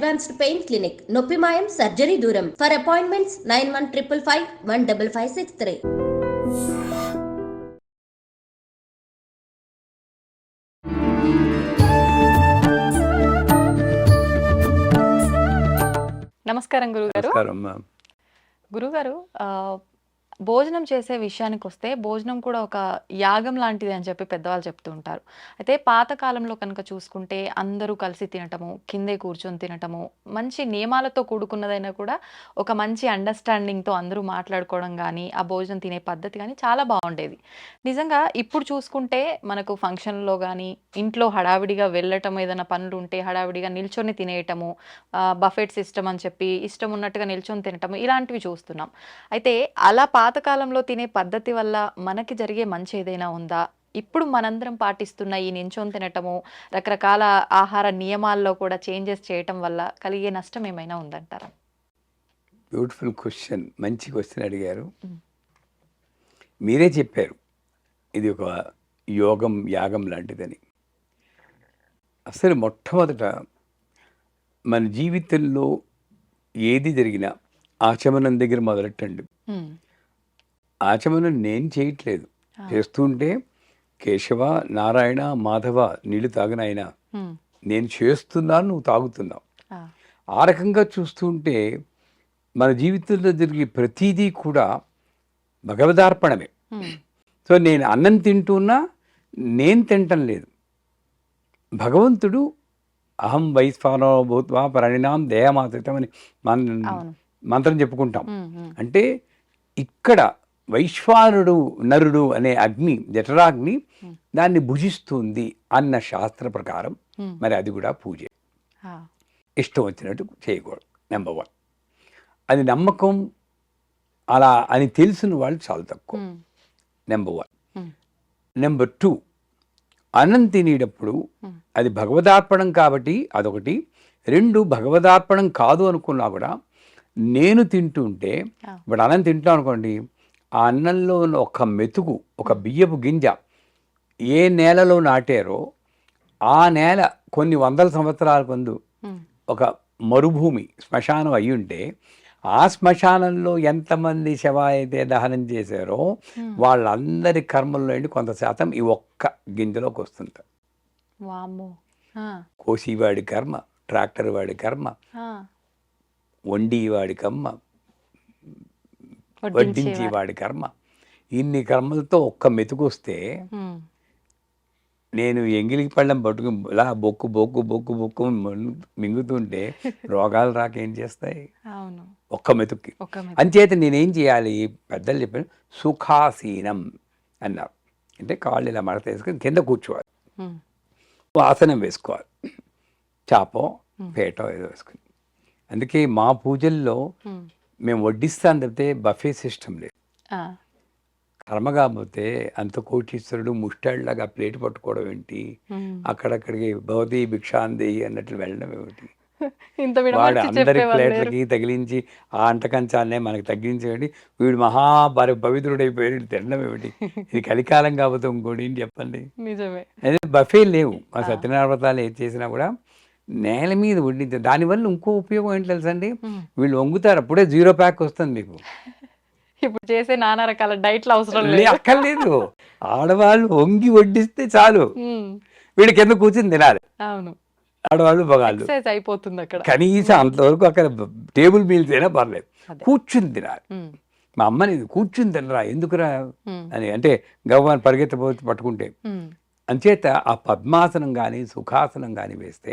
Advanced pain clinic, నొప్పి మాయం, surgery దూరం. For appointments 9155515563. నమస్కారం గురుగారు. గురుగారు, భోజనం చేసే విషయానికి వస్తే భోజనం కూడా ఒక యాగం లాంటిది అని చెప్పి పెద్దవాళ్ళు చెప్తూ ఉంటారు. అయితే పాతకాలంలో కనుక చూసుకుంటే అందరూ కలిసి తినటము, కిందే కూర్చొని తినటము, మంచి నియమాలతో కూడుకున్నదైనా కూడా ఒక మంచి అండర్స్టాండింగ్తో అందరూ మాట్లాడుకోవడం కానీ, ఆ భోజనం తినే పద్ధతి కానీ చాలా బాగుండేది. నిజంగా ఇప్పుడు చూసుకుంటే మనకు ఫంక్షన్లో కానీ, ఇంట్లో హడావిడిగా వెళ్ళటం, ఏదైనా పనులు ఉంటే హడావిడిగా నిల్చొని తినేయటము, బఫెట్ సిస్టమ్ అని చెప్పి ఇష్టం ఉన్నట్టుగా నిల్చొని తినటము, ఇలాంటివి చూస్తున్నాం. అయితే అలా పాతకాలంలో తినే పద్ధతి వల్ల మనకి జరిగే మంచి ఏదైనా ఉందా? ఇప్పుడు మనందరం పాటిస్తున్న ఈ నించొని తినటము, రకరకాల ఆహార నియమాల్లో కూడా చేంజెస్ చేయటం వల్ల కలిగే నష్టం ఏమైనా ఉందంటారా? బ్యూటిఫుల్ క్వశ్చన్, మంచి క్వశ్చన్ అడిగారు. మీరే చెప్పారు ఇది ఒక యోగం, యాగం లాంటిదని. అసలు మొట్టమొదట మన జీవితంలో ఏది జరిగినా ఆచమనం దగ్గర మొదలెట్టండి. ఆచమనం నేను చేయట్లేదు, చేస్తుంటే కేశవ, నారాయణ, మాధవ నీళ్లు తాగనైనా నేను చేస్తున్నాను, నువ్వు తాగుతున్నావు. ఆ రకంగా చూస్తుంటే మన జీవితంలో జరిగే ప్రతిదీ కూడా భగవదార్పణమే. సో నేను అన్నం తింటున్నా, నేను తింటం లేదు. భగవంతుడు అహం వైశ్వానో భూత్వా ప్రణినాం దేహమాత్రితం అని మంత్రం చెప్పుకుంటాం. అంటే ఇక్కడ వైశ్వానుడు నరుడు అనే అగ్ని, జఠరాగ్ని దాన్ని భుజిస్తుంది అన్న శాస్త్ర ప్రకారం మరి అది కూడా పూజ. ఇష్టం వచ్చినట్టు చేయకూడదు. నెంబర్ 1. అది నమ్మకం అలా అని తెలిసిన వాళ్ళు చాలా తక్కువ. నెంబర్ 1. నెంబర్ 2, అన్నం తినేటప్పుడు అది భగవదార్పణం కాబట్టి అదొకటి. 2, భగవదార్పణం కాదు అనుకున్నా కూడా నేను తింటుంటే, ఇప్పుడు అన్నం తింటాం అనుకోండి, ఆ అన్నంలో ఉన్న ఒక మెతుకు, ఒక బియ్యపు గింజ ఏ నేలలో నాటారో ఆ నేల కొన్ని వందల సంవత్సరాల ముందు ఒక మరుభూమి శ్మశానం అయి ఉంటే, ఆ శ్మశానంలో ఎంతమంది శవ అయితే దహనం చేశారో వాళ్ళందరి కర్మల్లో కొంత శాతం ఈ ఒక్క గింజలోకి వస్తుంది. కోసివాడి కర్మ, ట్రాక్టర్ వాడి కర్మ, వండి వాడి కర్మ, వడ్డించి వాడి కర్మ, ఇన్ని కర్మలతో ఒక్క మెతుకు వస్తే నేను ఎంగిలికి పళ్ళం పట్టుకుని ఇలా బొక్కు బొక్కు బొక్కు బొక్కు మింగుతుంటే రోగాలు రాకేం చేస్తాయి? ఒక్క మెతుక్కి. అంచేత నేనేం చేయాలి? పెద్దలు చెప్పారు సుఖాసీనం అన్నారు. అంటే కాళ్ళు ఇలా మడత వేసుకొని కింద కూర్చోవాలి, ఆసనం వేసుకోవాలి, చాపో పేటో ఏదో వేసుకుని. అందుకే మా పూజల్లో మేము వడ్డిస్తాం తప్పితే బఫే సిస్టమ్ లేదు. కర్మ కాకపోతే అంత కోటీశ్వరుడు ముష్టాళ్ళలాగా ప్లేట్ పట్టుకోవడం ఏంటి, అక్కడక్కడికి భవతి భిక్షాందేహి అన్నట్లు వెళ్ళడం ఏమిటి? వాడు అందరి ప్లేట్లకి తగిలించి ఆ అంటకంచాన్నే మనకి తగ్గించేయండి, వీడు పవిత్రుడైపోయాడు తినడం ఏమిటి? ఇది కలికాలం కాకపోతే ఇంకోటి ఏంటి చెప్పండి? అదే బఫే లేవు. మా సత్యనారాయణ వ్రతాలు ఏది చేసినా కూడా నేల మీద వడ్డించారు. దానివల్ల ఇంకో ఉపయోగం ఏంటి తెలుసండి? వీళ్ళు వంగుతారు, అప్పుడే 0 ప్యాక్ వస్తుంది మీకు. ఇప్పుడు చేసే నానా రకాల డైట్లు అవసరం అక్కర్లేదు. ఆడవాళ్ళు వంగి వడ్డిస్తే చాలు, వీడి కింద కూర్చుని తినాలి. అవును, ఆడవాళ్ళు మగాళ్ళు అయిపోతుంది అక్కడ. కనీసం అంతవరకు అక్కడ టేబుల్ మీల్స్ అయినా పర్లేదు, కూర్చుని తినాలి. మా అమ్మని కూర్చుని తినరా ఎందుకురా అని అంటే గవ్వాన్ని పరిగెత్తపోతే పట్టుకుంటే. అంచేత ఆ పద్మాసనం కానీ సుఖాసనం కానీ వేస్తే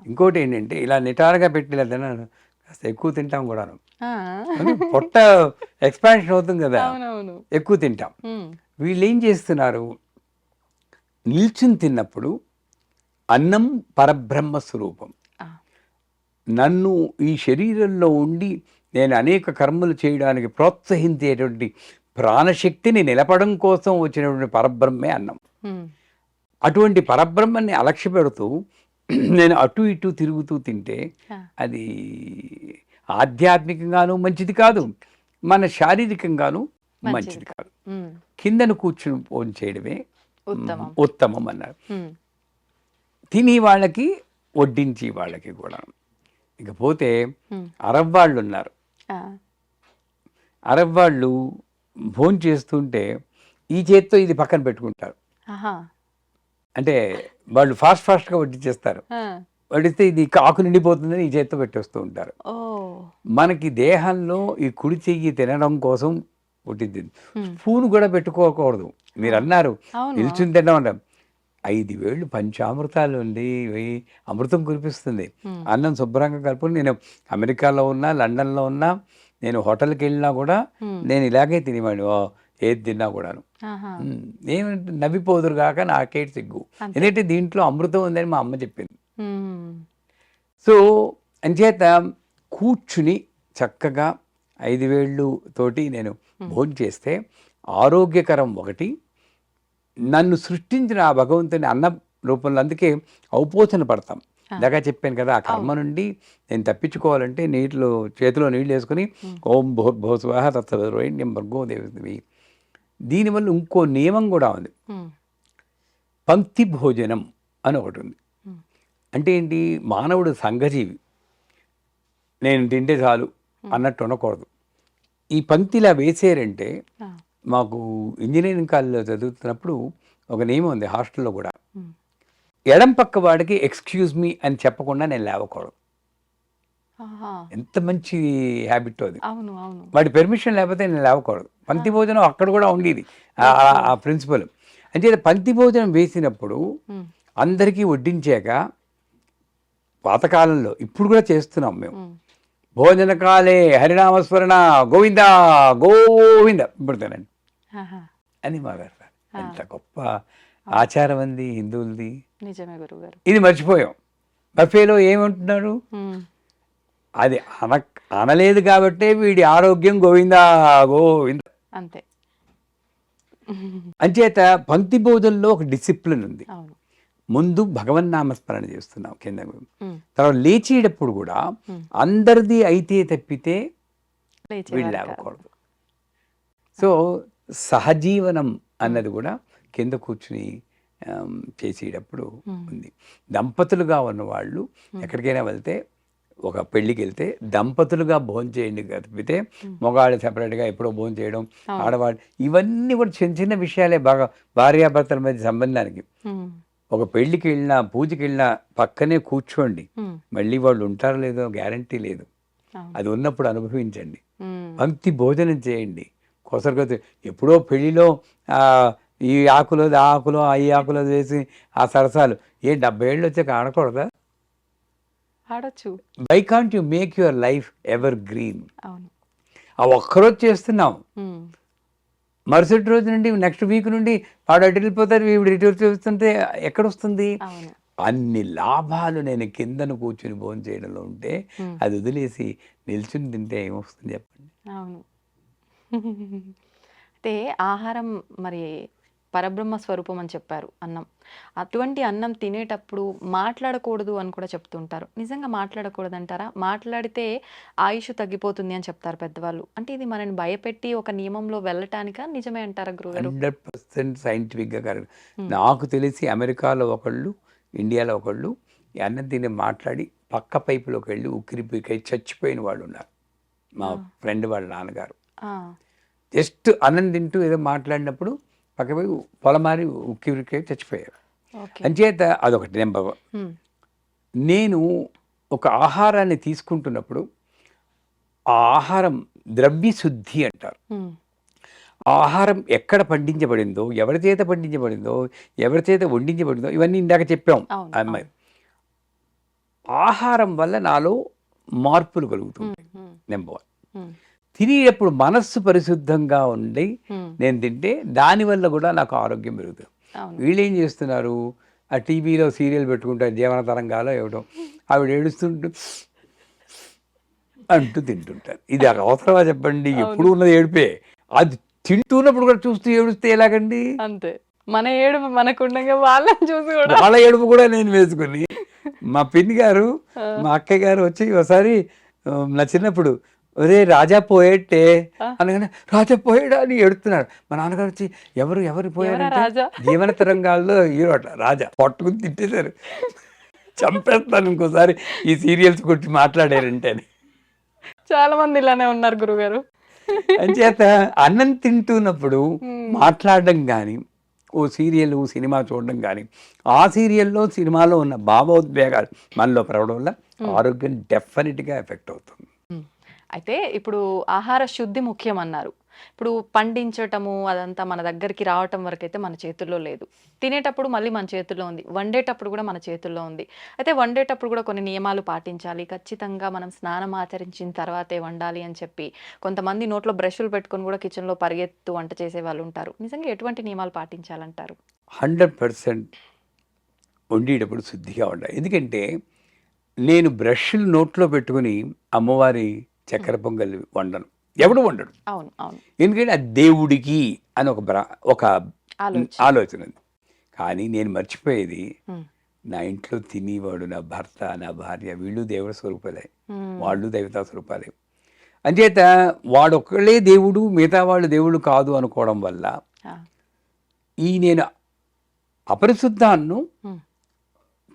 ఇంకోటి ఏంటంటే ఇలా నిటారుగా పెట్టి ఇలా తిన్నాను కాస్త ఎక్కువ తింటాం కూడాను. పొట్ట ఎక్స్పాన్షన్ అవుతుంది కదా, ఎక్కువ తింటాం. వీళ్ళు ఏం చేస్తున్నారు? నిల్చుని తిన్నప్పుడు అన్నం పరబ్రహ్మ స్వరూపం. నన్ను ఈ శరీరంలో ఉండి నేను అనేక కర్మలు చేయడానికి ప్రోత్సహించేటువంటి ప్రాణశక్తిని నిలపడం కోసం వచ్చినటువంటి పరబ్రహ్మే అన్నం. అటువంటి పరబ్రహ్మని అలక్ష్య పెడుతూ నేను అటు ఇటు తిరుగుతూ తింటే అది ఆధ్యాత్మికంగాను మంచిది కాదు, మన శారీరకంగాను మంచిది కాదు. కిందను కూర్చుని ఫోన్ చేయడమే ఉత్తమం అన్నారు. తిని వాళ్ళకి వడ్డించి వాళ్ళకి కూడా ఇకపోతే అరబ్ వాళ్ళు ఉన్నారు. అరబ్ వాళ్ళు భోజనం చేస్తుంటే ఈ చేత్తో ఇది పక్కన పెట్టుకుంటారు. అంటే వాళ్ళు ఫాస్ట్గా వడ్డించేస్తారు. వడ్డిస్తే ఇది ఆకు నిండిపోతుందని ఈ చేత్తో పెట్టేస్తూ ఉంటారు. మనకి దేహంలో ఈ కుడి చెయ్యి తినడం కోసం పుట్టింది. స్పూన్ కూడా పెట్టుకోకూడదు. మీరు అన్నారు నిల్చుని తినడం. 5 వేళ్ళు పంచామృతాలు ఉంది, అమృతం కురిపిస్తుంది. అన్నం శుభ్రంగా కలుపుకొని నేను అమెరికాలో ఉన్నా, లండన్లో ఉన్నా, నేను హోటల్కి వెళ్ళినా కూడా నేను ఇలాగే తినేవాడిని. ఏది తిన్నా కూడాను ఏమంటే నవ్విపోదురు కాక నాకేటి సిగ్గు. ఎందుకంటే దీంట్లో అమృతం ఉందని మా అమ్మ చెప్పింది. సో అంచేత కూర్చుని చక్కగా 5 వేళ్ళు తోటి నేను భోజనం చేస్తే ఆరోగ్యకరం ఒకటి. నన్ను సృష్టించిన ఆ భగవంతుని అన్న రూపంలో, అందుకే ఔపోచన పడతాం. ఇందాక చెప్పాను కదా, ఆ కర్మ నుండి నేను తప్పించుకోవాలంటే చేతిలో నీళ్ళు వేసుకుని ఓం భూర్భువస్వః తత్సవితుర్వరేణ్యం భర్గో దేవీ. దీనివల్ల ఇంకో నియమం కూడా ఉంది. పంక్తి భోజనం అని ఒకటి ఉంది. అంటే ఏంటి, మానవుడు సంఘజీవి, నేను తింటే చాలు అన్నట్టు ఉండకూడదు. ఈ పంక్తిలా వేసారంటే, మాకు ఇంజనీరింగ్ కాలేజీలో చదువుతున్నప్పుడు ఒక నియమం ఉంది హాస్టల్లో కూడా. ఎడం పక్క వాడికి ఎక్స్క్యూజ్ మీ అని చెప్పకుండా నేను లేవకూడదు. ఎంత మంచి హ్యాబిట్ అది. వాడి పెర్మిషన్ లేకపోతే నేను లేవకూడదు. పంక్తి భోజనం అక్కడ కూడా ఉండేది ఆ ప్రిన్సిపల్. అంటే పంక్తి భోజనం వేసినప్పుడు అందరికీ వడ్డించాక, పాతకాలంలో ఇప్పుడు కూడా చేస్తున్నాం మేము, భోజన కాలే హరినామస్మరణ గోవింద గోవింద ఇప్పుడుతానండి అని మా గారు. ఎంత గొప్ప ఆచారం అంది హిందువులది. నిజమే గురుగారు. ఇది మర్చిపోయాం. బఫేలో ఏమంటున్నారు, అది అనలేదు కాబట్టే వీడి ఆరోగ్యం గోవింద గోవింద అంతే. అంచేత పంక్తి భోజనంలో ఒక డిసిప్లిన్ ఉంది. ముందు భగవన్నామస్మరణ చేస్తున్నాం కింద, తర్వాత లేచేటప్పుడు కూడా అందరిది అయితే తప్పితే వీళ్ళు లేవకూడదు. సో సహజీవనం అన్నది కూడా కింద కూర్చుని చేసేటప్పుడు ఉంది. దంపతులుగా ఉన్నవాళ్ళు ఎక్కడికైనా వెళ్తే, ఒక పెళ్ళికి వెళ్తే దంపతులుగా భోజనం చేయండి తప్పితే మగవాళ్ళు సెపరేట్గా ఎప్పుడో భోజనం చేయడం, ఆడవాళ్ళు, ఇవన్నీ కూడా చిన్న చిన్న విషయాలే. బాగా భార్యాభర్తల మధ్య సంబంధానికి ఒక పెళ్లికి వెళ్ళినా, పూజకి వెళ్ళినా పక్కనే కూర్చోండి. మళ్ళీ వాళ్ళు ఉంటారో లేదో గ్యారంటీ లేదు. అది ఉన్నప్పుడు అనుభవించండి. పంక్తి భోజనం చేయండి. కొసరుగా ఎప్పుడో పెళ్లిలో ఈ ఆకులో ఆ ఆకులో ఈ ఆకులో వేసి ఆ సరసాలు 70 ఏళ్ళు వచ్చాక ఆడకూడదా? ఆడొచ్చు. Why can't you make your life evergreen? ఆ ఒక్కరోజు చేస్తున్నాం, మరుసటి రోజు నుండి నెక్స్ట్ వీక్ నుండి వాడు అటు వెళ్ళిపోతారు, వీడు ఇటు చూస్తుంటే ఎక్కడొస్తుంది? అన్ని లాభాలు నేను కిందను కూర్చుని భోజనం చేయడంలో ఉంటే, అది వదిలేసి నిల్చుని తింటే ఏమొస్తుంది చెప్పండి? అవును. అంటే ఆహారం మరి పరబ్రహ్మ స్వరూపం అని చెప్పారు అన్నం. అటువంటి అన్నం తినేటప్పుడు మాట్లాడకూడదు అని కూడా చెప్తుంటారు. నిజంగా మాట్లాడకూడదు అంటారా? మాట్లాడితే ఆయుష్ తగ్గిపోతుంది అని చెప్తారు పెద్దవాళ్ళు. అంటే ఇది మనని భయపెట్టి ఒక నియమంలో వెళ్ళటానికా? నిజమే అంటారా గురుగారు? 100% సైంటిఫిక్గా కరెక్ట్. నాకు తెలిసి అమెరికాలో ఒకళ్ళు, ఇండియాలో ఒకళ్ళు ఈ అన్నం తిని మాట్లాడి పక్క పైపులోకి వెళ్ళి ఉక్కిరిపికై చచ్చిపోయిన వాళ్ళు ఉన్నారు. మా ఫ్రెండ్ వాళ్ళ నాన్నగారు జస్ట్ అన్నం తింటూ ఏదో మాట్లాడినప్పుడు పక్కపై పొలమారి ఉక్కిరికై చచ్చిపోయారు. అంచేత అదొకటి. నెంబర్ 1, నేను ఒక ఆహారాన్ని తీసుకుంటున్నప్పుడు ఆ ఆహారం ద్రవ్యశుద్ధి అంటారు. ఆ ఆహారం ఎక్కడ పండించబడిందో, ఎవరి చేత పండించబడిందో, ఎవరి చేత వండించబడిందో, ఇవన్నీ ఇందాక చెప్పాం. అమ్మాయి ఆహారం వల్ల నాలో మార్పులు కలుగుతుంటాయి. నెంబర్ 1. తినేటప్పుడు మనస్సు పరిశుద్ధంగా ఉండి నేను తింటే దానివల్ల కూడా నాకు ఆరోగ్యం పెరుగుతుంది. వీళ్ళు ఏం చేస్తున్నారు, ఆ టీవీలో సీరియల్ పెట్టుకుంటారు, జీవన తరంగాలో ఏమిటో, ఆవిడ ఏడుస్తుంటూ అంటూ తింటుంటారు. ఇది అవసరమా చెప్పండి? ఎప్పుడు ఉన్నది ఏడుపే. అది తింటున్నప్పుడు కూడా చూస్తూ ఏడుస్తే ఎలాగండి? అంతే. మన ఏడుపు మనకుండగా వాళ్ళని చూసి కూడా, వాళ్ళ ఏడుపు కూడా నేను వేసుకుని, మా పిన్ని గారు, మా అక్కయ్య గారు వచ్చి ఒకసారి నా చిన్నప్పుడు, ఒరే రాజా పోయేట్టే అనగానే, రాజా పోయాడా అని ఎడుతున్నాడు. మా నాన్నగారు వచ్చి, ఎవరు పోయారంటే జీవన తరంగాల్లో హీరో అట్లా రాజా పట్టుకుని తిట్టేశారు. చంపేస్తాను ఇంకోసారి ఈ సీరియల్స్ గురించి మాట్లాడారంటే అని. చాలా మంది ఇలానే ఉన్నారు గురుగారు. అంచేత అన్నం తింటున్నప్పుడు మాట్లాడడం కానీ, ఓ సీరియల్ సినిమా చూడడం కానీ, ఆ సీరియల్లో సినిమాలో ఉన్న భావోద్వేగాలు మనలో పెరగడం వల్ల ఆరోగ్యం డెఫినెట్గా ఎఫెక్ట్ అవుతుంది. అయితే ఇప్పుడు ఆహార శుద్ధి ముఖ్యం అన్నారు. ఇప్పుడు పండించటము అదంతా మన దగ్గరికి రావటం వరకు అయితే మన చేతుల్లో లేదు. తినేటప్పుడు మళ్ళీ మన చేతుల్లో ఉంది. వండేటప్పుడు కూడా మన చేతుల్లో ఉంది. అయితే వండేటప్పుడు కూడా కొన్ని నియమాలు పాటించాలి. ఖచ్చితంగా మనం స్నానం ఆచరించిన తర్వాతే వండాలి అని చెప్పి కొంతమంది నోట్లో బ్రష్లు పెట్టుకొని కూడా కిచెన్లో పరిగెత్తు వంట చేసే వాళ్ళు ఉంటారు. నిజంగా ఎటువంటి నియమాలు పాటించాలంటారు? 100% వండేటప్పుడు శుద్ధిగా ఉండాలి. ఎందుకంటే నేను బ్రష్లు నోట్లో పెట్టుకుని అమ్మవారి చక్కెర పొంగల్ వండను. ఎవడు వండడు. అవును, అవును. ఎందుకంటే అది దేవుడికి అని ఒక ఆలోచన ఉంది. కానీ నేను మర్చిపోయేది, నా ఇంట్లో తినేవాడు, నా భర్త, నా భార్య, వీళ్ళు దేవుడి స్వరూపాలే, వాళ్ళు దేవతా స్వరూపాలే. అంచేత వాడొక్కళ్ళే దేవుడు, మిగతా వాళ్ళు దేవుడు కాదు అనుకోవడం వల్ల ఈ నేను అపరిశుద్ధాన్ని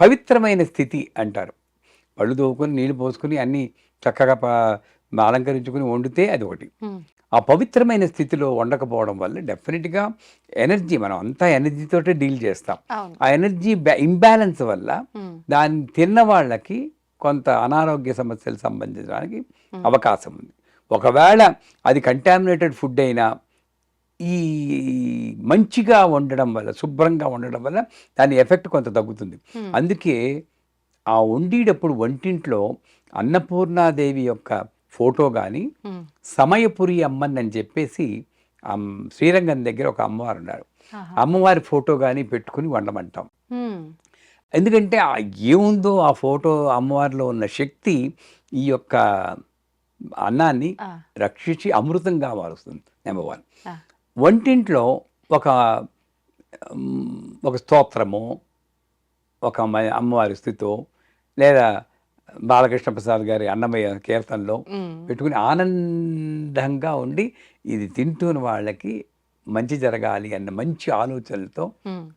పవిత్రమైన స్థితి అంటారు. పళ్ళు తోముకొని నీళ్ళు పోసుకొని అన్నీ చక్కగా అలంకరించుకుని వండితే అది ఒకటి. ఆ పవిత్రమైన స్థితిలో వండకపోవడం వల్ల డెఫినెట్గా ఎనర్జీ, మనం అంతా ఎనర్జీతోటే డీల్ చేస్తాం. ఆ ఎనర్జీ ఇంబ్యాలెన్స్ వల్ల దాన్ని తిన్న వాళ్ళకి కొంత అనారోగ్య సమస్యలు సంబంధించడానికి అవకాశం ఉంది. ఒకవేళ అది కంటామినేటెడ్ ఫుడ్ అయినా ఈ మంచిగా వండడం వల్ల, శుభ్రంగా వండడం వల్ల దాని ఎఫెక్ట్ కొంత తగ్గుతుంది. అందుకే ఆ వండేటప్పుడు వంటింట్లో అన్నపూర్ణాదేవి యొక్క ఫోటో కానీ, సమయపురి అమ్మన్ అని చెప్పేసి శ్రీరంగం దగ్గర ఒక అమ్మవారు ఉన్నారు, అమ్మవారి ఫోటో కానీ పెట్టుకుని వండమంటాం. ఎందుకంటే ఏముందో ఆ ఫోటో అమ్మవారిలో ఉన్న శక్తి ఈ యొక్క అన్నాన్ని రక్షించి అమృతంగా మారుస్తుంది. నెంబర్ 1. వంటింట్లో ఒక స్తోత్రము, ఒక అమ్మవారి స్థితో, లేదా బాలకృష్ణ ప్రసాద్ గారి అన్నమయ్య కీర్తనలో పెట్టుకుని ఆనందంగా ఉండి ఇది తింటున్న వాళ్ళకి మంచి జరగాలి అన్న మంచి ఆలోచనలతో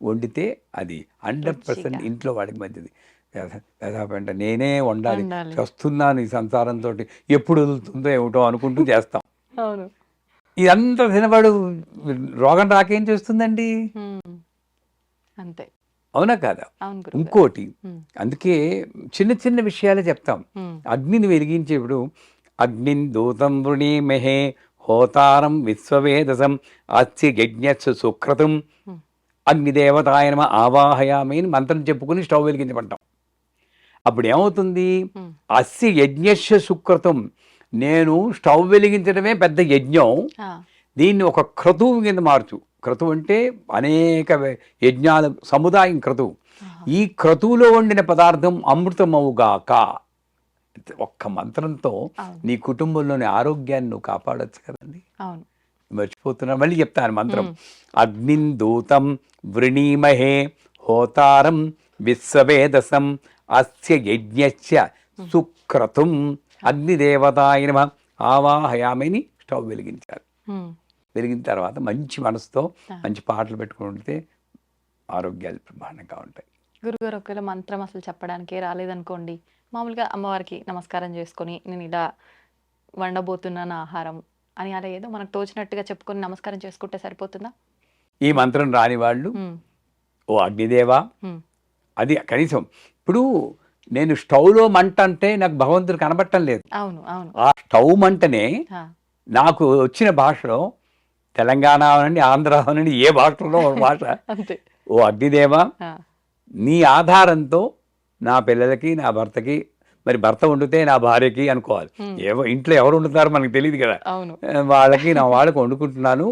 వండితే అది 100% ఇంట్లో వాడికి మంచిది. దాదాపు నేనే వండాలి, వస్తున్నాను ఈ సంసారంతో, ఎప్పుడు వదులుతుందో ఏమిటో అనుకుంటూ చేస్తాం. ఇదంతా తినవాడు రోగం రాకేం చేస్తుందండి? అంతే, అవునా కాదా? ఇంకోటి, అందుకే చిన్న చిన్న విషయాలే చెప్తాం. అగ్నిని వెలిగించేప్పుడు అగ్నిన్ దూతం వృణీమహే హోతారం విశ్వవేదసం అస్య యజ్ఞస్య సుకృతం అగ్నిదేవతాయ నమః ఆవాహయామి అని మంత్రం చెప్పుకుని స్టవ్ వెలిగించమంటాం. అప్పుడు ఏమవుతుంది? అస్య యజ్ఞస్య సుకృతం, నేను స్టవ్ వెలిగించడమే పెద్ద యజ్ఞం, దీన్ని ఒక క్రతువు కింద మార్చు. క్రతువు అంటే అనేక యజ్ఞాల సముదాయం క్రతువు. ఈ క్రతువులో వండిన పదార్థం అమృతమవుగాక. ఒక్క మంత్రంతో నీ కుటుంబంలోని ఆరోగ్యాన్ని నువ్వు కాపాడచ్చు కదండి. మర్చిపోతున్నా, మళ్ళీ చెప్తాను మంత్రం. అగ్నిన్ దూతం వృణీమహే హోతారం విశ్వవేదసం అస్య యజ్ఞస్య సుక్రతుం అగ్నిదేవతాయ నమః ఆవాహయామిని స్టవ్ వెలిగించాలి. వెలిగిన తర్వాత మంచి మనసుతో మంచి పాటలు పెట్టుకుంటే ఆరోగ్యాలు బ్రహ్మాండంగా ఉంటాయి. గురుగారు, ఒకవేళ మంత్రం అసలు చెప్పడానికే రాలేదనుకోండి, మామూలుగా అమ్మవారికి నమస్కారం చేసుకొని నేను ఇలా వండబోతున్నాను ఆహారం అని అలా ఏదో మనకు తోచినట్టుగా చెప్పుకొని నమస్కారం చేసుకుంటే సరిపోతుందా? ఈ మంత్రం రాని వాళ్ళు, ఓ అగ్నిదేవా, అది కనీసం ఇప్పుడు నేను స్టవ్లో మంట అంటే నాకు భగవంతుడు కనబట్టం లేదు. అవును, అవును. ఆ స్టవ్ మంటనే నాకు వచ్చిన భాషలో, తెలంగాణ అనండి, ఆంధ్ర అనండి, ఏ భాషలో ఒక భాష, ఓ అగ్నిదేవా, నీ ఆధారంతో నా పిల్లలకి, నా భర్తకి, మరి భర్త వండితే నా భార్యకి అనుకోవాలి. ఇంట్లో ఎవరు వండుతారో మనకు తెలియదు కదా, వాళ్ళకి నా వాళ్ళకి వండుకుంటున్నాను.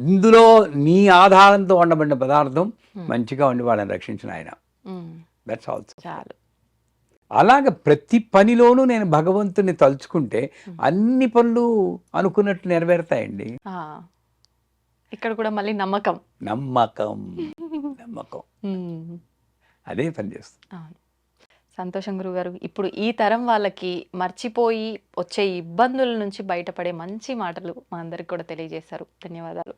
ఇందులో నీ ఆధారంతో వండబడిన పదార్థం మంచిగా వండి వాళ్ళని రక్షించిన ఆయన. దట్స్ ఆల్సో చాలు. అలాగ ప్రతి పనిలోనూ నేను భగవంతుని తలుచుకుంటే అన్ని పనులు అనుకున్నట్టు నెరవేరుతాయండి. ఇక్కడ కూడా మళ్ళీ నమ్మకం నమ్మకం నమ్మకం అదే పని చేస్తుంది. సంతోషం గురుగారు. ఇప్పుడు ఈ తరం వాళ్ళకి మర్చిపోయి వచ్చే ఇబ్బందుల నుంచి బయటపడే మంచి మాటలు మా అందరికి కూడా తెలియజేశారు. ధన్యవాదాలు.